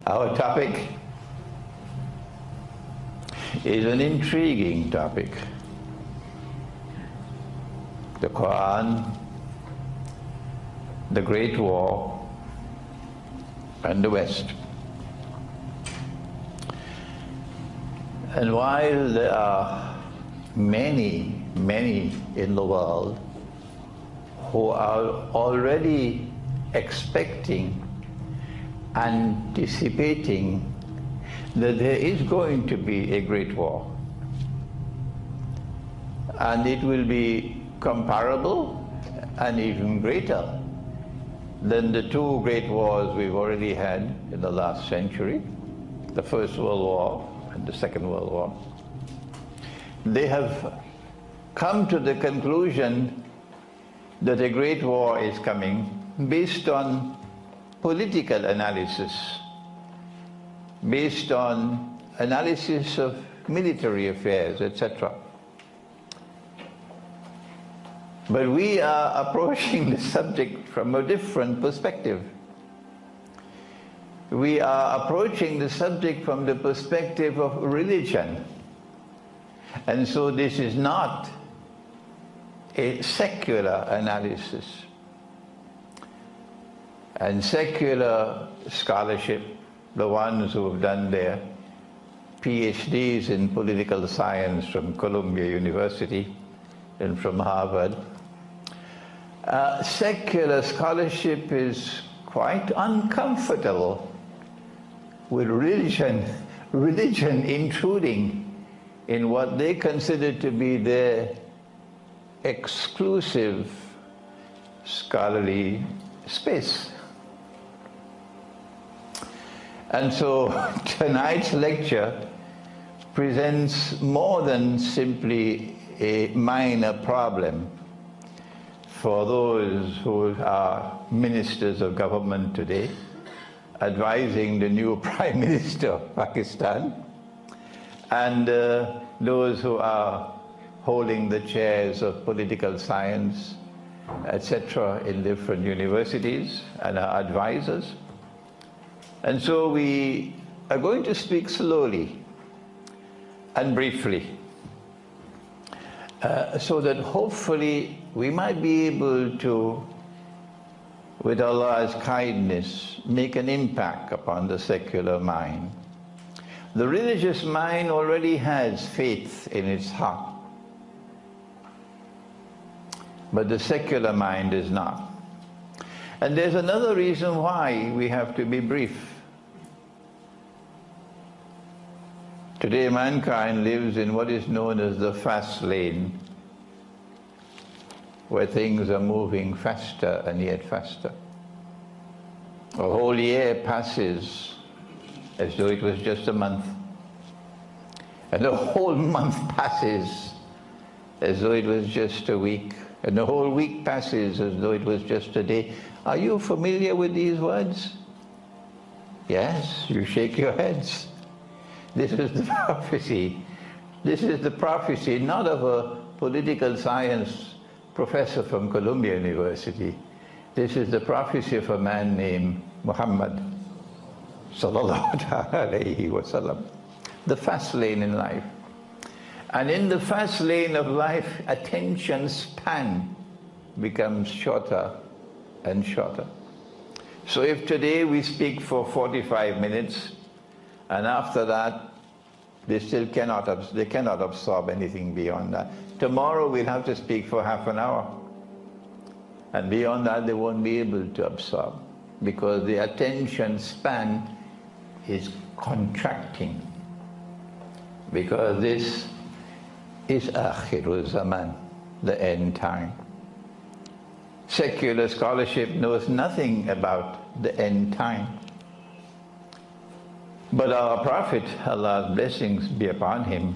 Our topic is an intriguing topic. The Quran, the Great War, and the West. And while there are many in the world who are already expecting, anticipating that there is going to be a great war, and it will be comparable and even greater than the two great wars we've already had in the last century, the First World War and the Second World War. They have come to the conclusion that a great war is coming based on political analysis, based on analysis of military affairs, etc. But we are approaching the subject from a different perspective. We are approaching the subject from the perspective of religion. And so this is not a secular analysis. And secular scholarship, the ones who have done their PhDs in political science from Columbia University and from Harvard, secular scholarship is quite uncomfortable with religion intruding in what they consider to be their exclusive scholarly space. And so tonight's lecture presents more than simply a minor problem for those who are ministers of government today, advising the new Prime Minister of Pakistan, and those who are holding the chairs of political science, etc. in different universities and are advisors. And so we are going to speak slowly and briefly, so that hopefully we might be able to, with Allah's kindness, make an impact upon the secular mind. The religious mind already has faith in its heart, but the secular mind is not. And there's another reason why we have to be brief. Today mankind lives in what is known as the fast lane, where things are moving faster and yet faster. A whole year passes as though it was just a month, and the whole month passes as though it was just a week, and the whole week passes as though it was just a day. Are you familiar with these words? Yes, you shake your heads. This is the prophecy. This is the prophecy not of a political science professor from Columbia University. This is the prophecy of a man named Muhammad sallallahu alayhi wa sallam. The fast lane in life. And in the fast lane of life, attention span becomes shorter and shorter. So if today we speak for 45 minutes, and after that, they cannot absorb anything beyond that. Tomorrow we'll have to speak for half an hour. And beyond that, they won't be able to absorb, because the attention span is contracting. Because this is Akhirul Zaman, the end time. Secular scholarship knows nothing about the end time. But our Prophet, Allah's blessings be upon him,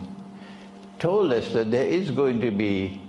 told us that there is going to be